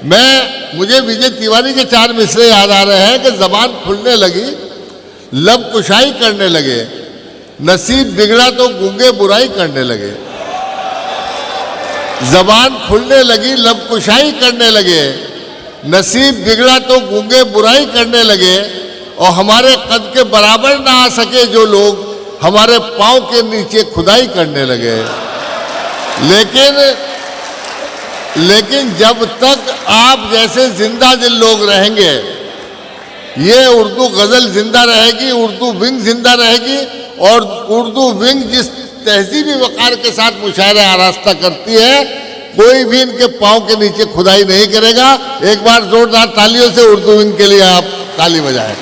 मुझे विजय तिवारी के 4 मिसरे याद आ रहे हैं कि जबान खुलने लगी, लब कुशाई करने लगे, नसीब बिगड़ा तो गूंगे बुराई करने लगे। जबान खुलने लगी, लब कुशाई करने लगे, नसीब बिगड़ा तो गूंगे बुराई करने लगे, और हमारे कद के बराबर ना आ सके जो लोग हमारे पांव के नीचे खुदाई करने लगे। लेकिन जब तक आप जैसे जिंदा दिल लोग रहेंगे, ये उर्दू गजल जिंदा रहेगी, उर्दू विंग जिंदा रहेगी, और उर्दू विंग जिस तहजीबी वकार के साथ मुशायरा आरास्ता करती है, कोई भी इनके पांव के नीचे खुदाई नहीं करेगा। एक बार जोरदार तालियों से उर्दू विंग के लिए आप ताली बजाएं।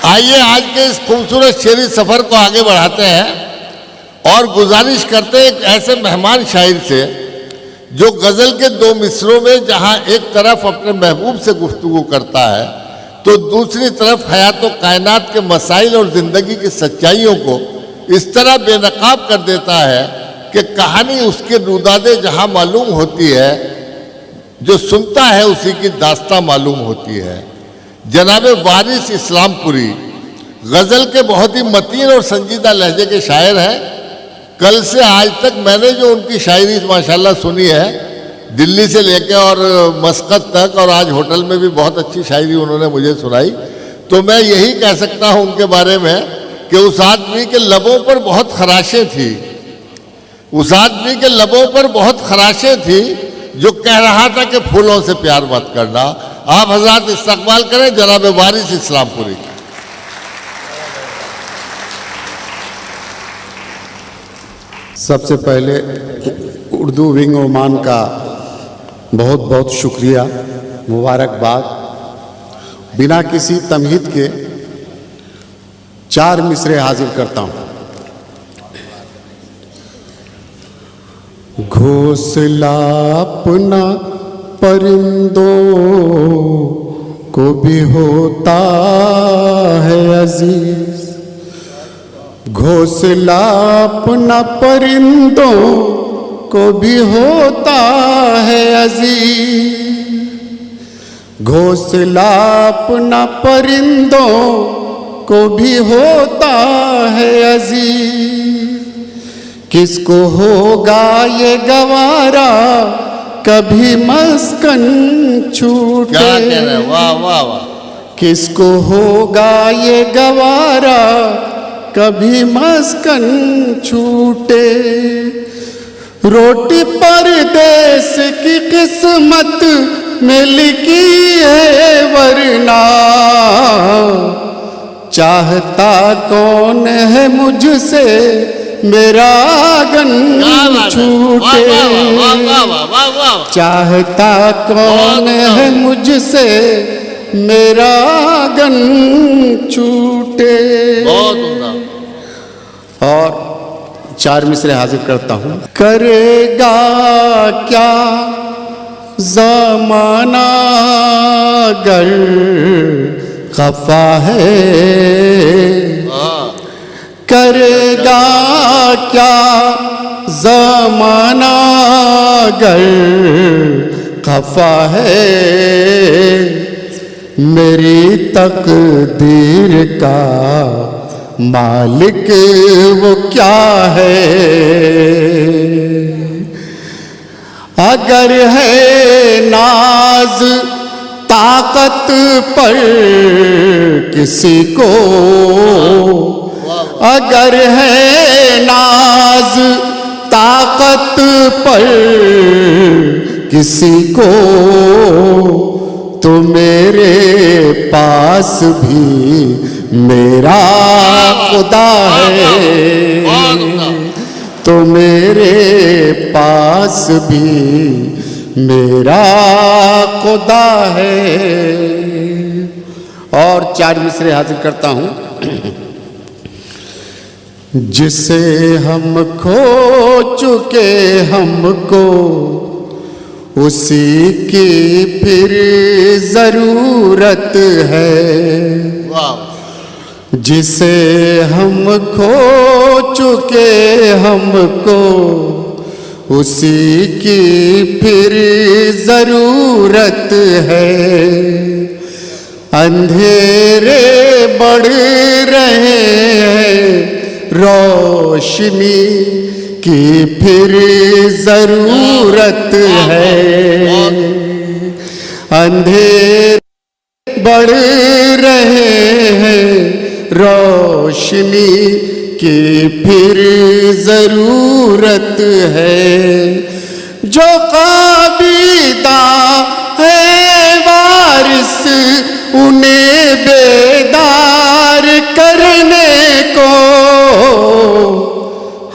आइए आज के इस खूबसूरत शेरी सफर को आगे बढ़ाते हैं और गुजारिश करते हैं एक ऐसे मेहमान शायर से जो गजल के 2 मिसरों में जहां एक तरफ अपने महबूब से गुफ्तगू करता है तो दूसरी तरफ हयात व कायनात के मसाइल और जिंदगी की सच्चाइयों को इस तरह बेनकाब कर देता है कि कहानी उसके रुदादे जहां मालूम होती है, जो सुनता है उसी की दास्तां मालूम होती है। जनाबे वारिस इस्लामपुरी गजल के बहुत ही मतीन और संजीदा लहजे के शायर हैं। कल से आज तक मैंने जो उनकी शायरी माशाल्लाह सुनी है, दिल्ली से लेकर और मस्कत तक, और आज होटल में भी बहुत अच्छी शायरी उन्होंने मुझे सुनाई, तो मैं यही कह सकता हूं उनके बारे में कि उस आदमी के लबों पर बहुत खराशें थी, उस आदमी के लबों पर बहुत खराशें थी जो कह रहा था कि फूलों से प्यार मत करना। आप हजरात इस्तकबाल करें जनाब वारिस इस्लामपुरी। सबसे पहले उर्दू विंग ओमान का बहुत बहुत शुक्रिया, मुबारकबाद। बिना किसी तमहीद के 4 मिसरे हाजिर करता हूँ। घोंसला अपना परिंदों को भी होता है अजीज, घोंसला अपना परिंदों को भी होता है अजीज, घोंसला अपना परिंदों को भी होता है अजीज। किसको होगा ये गवारा कभी मस्कन छूटे, क्या कह रहे हैं? वाह वाह वाह। किसको होगा ये गवारा कभी मस्कन छूटे। रोटी परदेस की किस्मत में लिखी है वरना, चाहता कौन है मुझसे मेरा गन छूटे, चाहता कौन है मुझसे मेरा गन छूटे। और 4 मिसरे हाजिर करता हूँ। करेगा क्या ज़माना गर खफा है, करेगा क्या ज़माना गर खफा है, मेरी तकदीर का मालिक वो क्या है। अगर है नाज ताकत पर किसी को, अगर है नाज ताकत पर किसी को, तो मेरे पास भी मेरा खुदा है, तो मेरे पास भी मेरा खुदा है। और 4 मिसरे हाजिर करता हूँ। जिसे हम खो चुके हमको उसी की फिर जरूरत है, जिसे हम खो चुके हमको उसी की फिर जरूरत है। अंधेरे बढ़ रहे हैं, रोशनी की फिर जरूरत है। अंधेरे बढ़ रहे हैं, रोशनी की फिर जरूरत है। जो काबिदा है वारिस, उन्हें बेदार करने को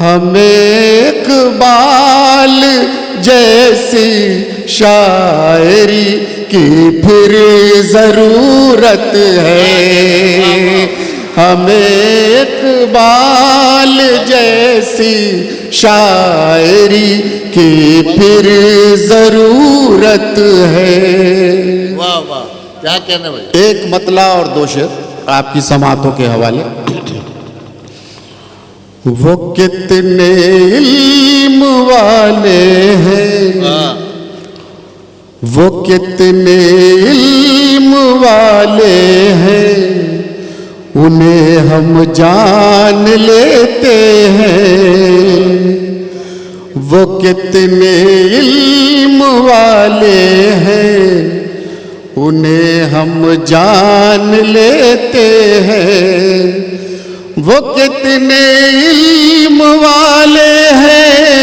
हमें इकबाल जैसी शायरी की फिर जरूरत है। हमें इकबाल जैसी शायरी की फिर जरूरत है। वाह वाह, क्या कहने भाई। एक मतला और दो शेर आपकी समातों के हवाले। वो कितने इल्म वाले हैं, वो कितने इल्म वाले हैं, उन्हें हम जान लेते हैं। वो कितने इल्म वाले हैं, उन्हें हम जान लेते हैं। वो कितने इल्म वाले हैं,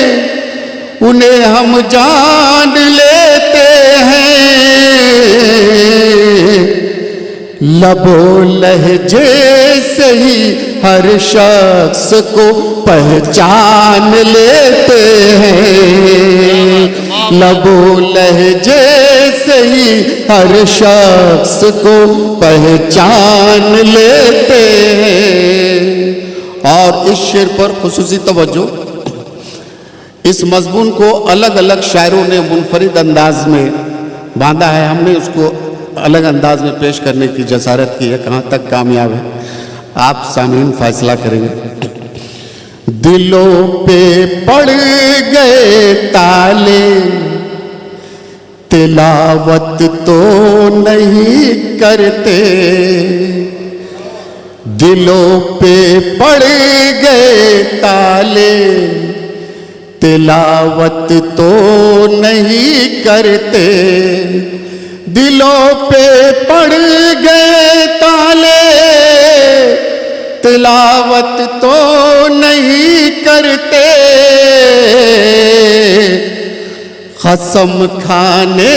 उन्हें हम जान लेते हैं। लबो लहजे से ही हर शख्स को पहचान लेते हैं। लबो लहजे से ही हर शख्स को पहचान लेते हैं। और इस शेर पर खुसूसी तवज्जो, इस मजमून को अलग अलग शायरों ने मुनफरिद अंदाज में बांधा है। हमने उसको अलग अंदाज में पेश करने की जसारत की है। कहाँ तक कामयाब है आप सामीन फैसला करेंगे। दिलों पे पड़ गए ताले, तिलावत तो नहीं करते। दिलों पे पड़ गए ताले, तिलावत तो नहीं करते। दिलों पे पड़ गए ताले, तिलावत तो नहीं करते। कसम खाने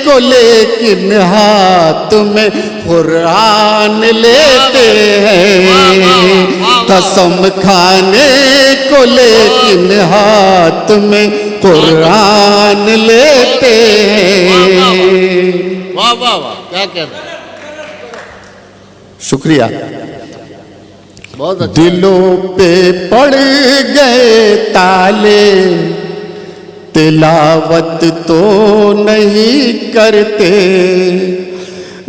को लेकिन हाथ में कुरान लेते हैं। कसम खाने को लेकिन हाथ में कुरान लेते हैं। वाह वाह वाह, क्या कहना। शुक्रिया। बहुत अच्छा। दिलों पे पड़ गए ताले, तिलावत तो नहीं करते।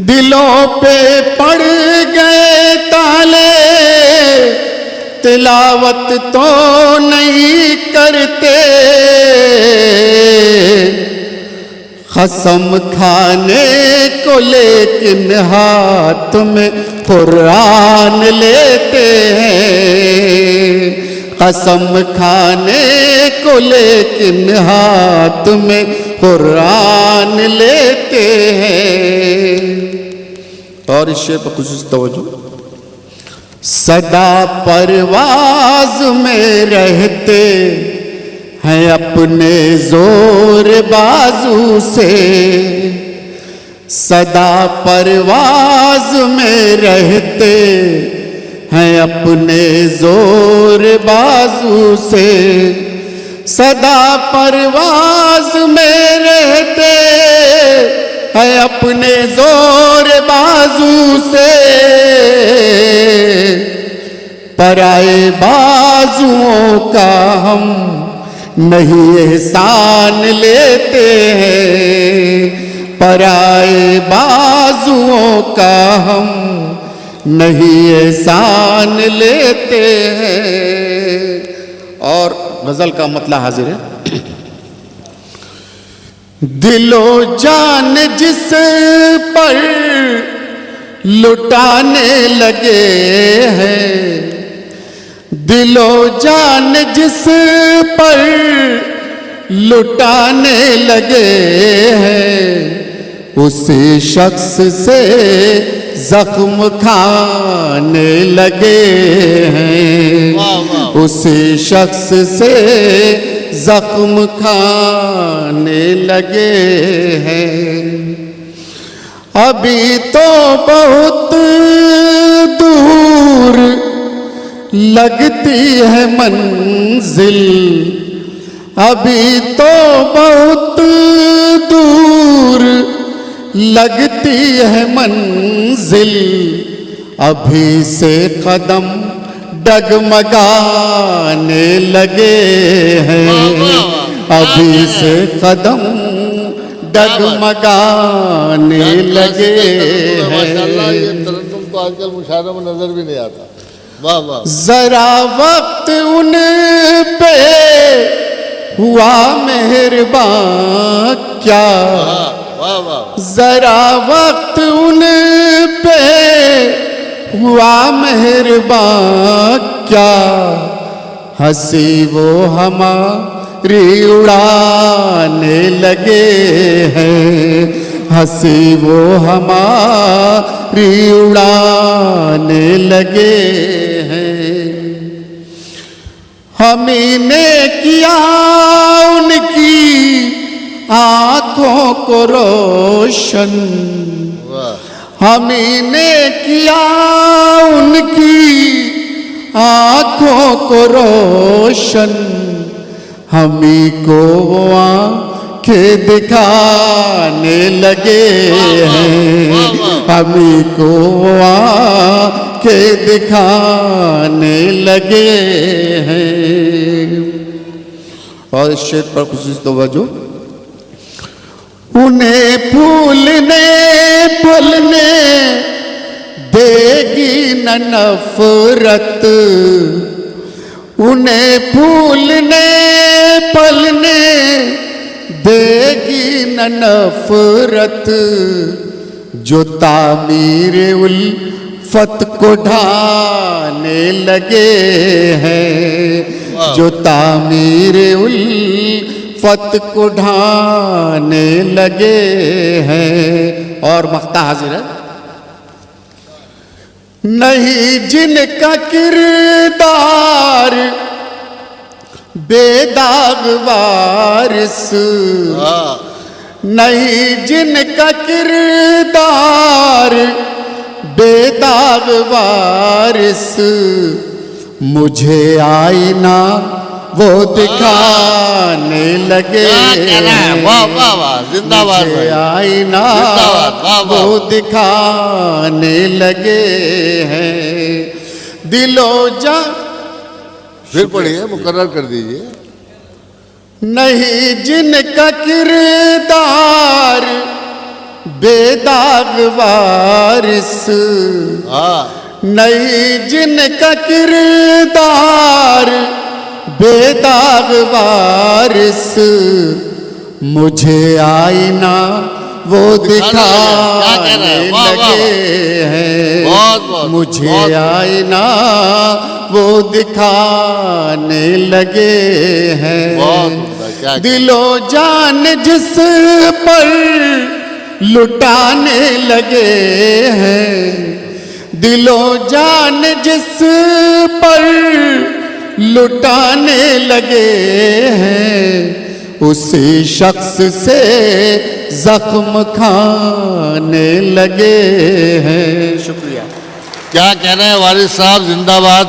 दिलों पे पड़ गए ताले, तिलावत तो नहीं करते। कसम खाने को लेकिन हाथ में कुरान लेते हैं। कसम खाने को लेकिन हाथ में कुरान लेते हैं। और इस शेर पर खुसूस तवज्जो। सदा परवाज में रहते हैं अपने जोर बाजू से। सदा परवाज में रहते हैं अपने जोर बाजू से। सदा परवाज में रहते हैं अपने जोर बाजू से। पराए बाजुओं का हम नहीं एहसान लेते हैं। पराए बाजुओं का हम नहीं एहसान लेते हैं। और गजल का मतला हाजिर है। दिलो जान जिस पर लुटाने लगे हैं, दिलो जान जिस पर लुटाने लगे हैं, उसी शख्स से जख्म खाने लगे हैं, वाह वाह, उसी शख्स से जख्म खाने लगे हैं। अभी तो बहुत दूर लगती है मंजिल, अभी तो बहुत दूर लगती है मंजिल, अभी से कदम डगमगाने लगे हैं, अभी से कदम डगमगाने लगे माशाल्लाह, ये हैं। तरन्नुम तो आजकल मुशायरों में नजर भी नहीं आता। वाह वाह, जरा वक्त उन पे हुआ मेहरबान क्या, वाह वाह, जरा वक्त उन पे हुआ मेहरबान क्या, हंसी वो हमारी उड़ाने लगे हैं, हंसी वो हमारी उड़ाने लगे हैं। हमी ने किया उनकी आंखों को रोशन, वाह, हमी ने किया उनकी आंखों को रोशन, हमी को वो आंखें दिखाने लगे हैं, हमी को वो आंखें दिखाने लगे हैं। और इस शेर पर खुशी तवज्जो, उन्हें फूलने फूलने देगी न नफरत, उन्हें फूलने फलने देगी न नफरत, जो तामीर उल्फत को ढाने लगे हैं, जो तामीर उल्फत को ढाने लगे हैं। और मख्ता हाजिर है, नहीं जिनका किरदार बेदाग वारिस, नहीं जिनका किरदार बेदाग वारिस, मुझे आईना वो दिखाने लगे हैं, वाह वाह वाह, जिंदाबाद मुझे भाई, आईना जिंदाबाद, वाह वाह। वो दिखाने लगे हैं। दिलो जा फिर पढ़िए, मुकर्रर कर दीजिए। नहीं जिनका किरदार बेदाग वारिस, हाँ, नहीं जिनका किरदार बेदाग वारिस, मुझे आईना वो दिखाने लगे हैं, बहुत बहुत, मुझे बहुत। आईना वो दिखाने लगे हैं। बहुत उम्दा, क्या दिलो जान जिस पर लुटाने लगे हैं, दिलो जान जिस पर लुटाने लगे हैं, उसी शख्स से जख्म खाने लगे हैं। शुक्रिया। क्या कह रहे हैं वारिस साहब, जिंदाबाद।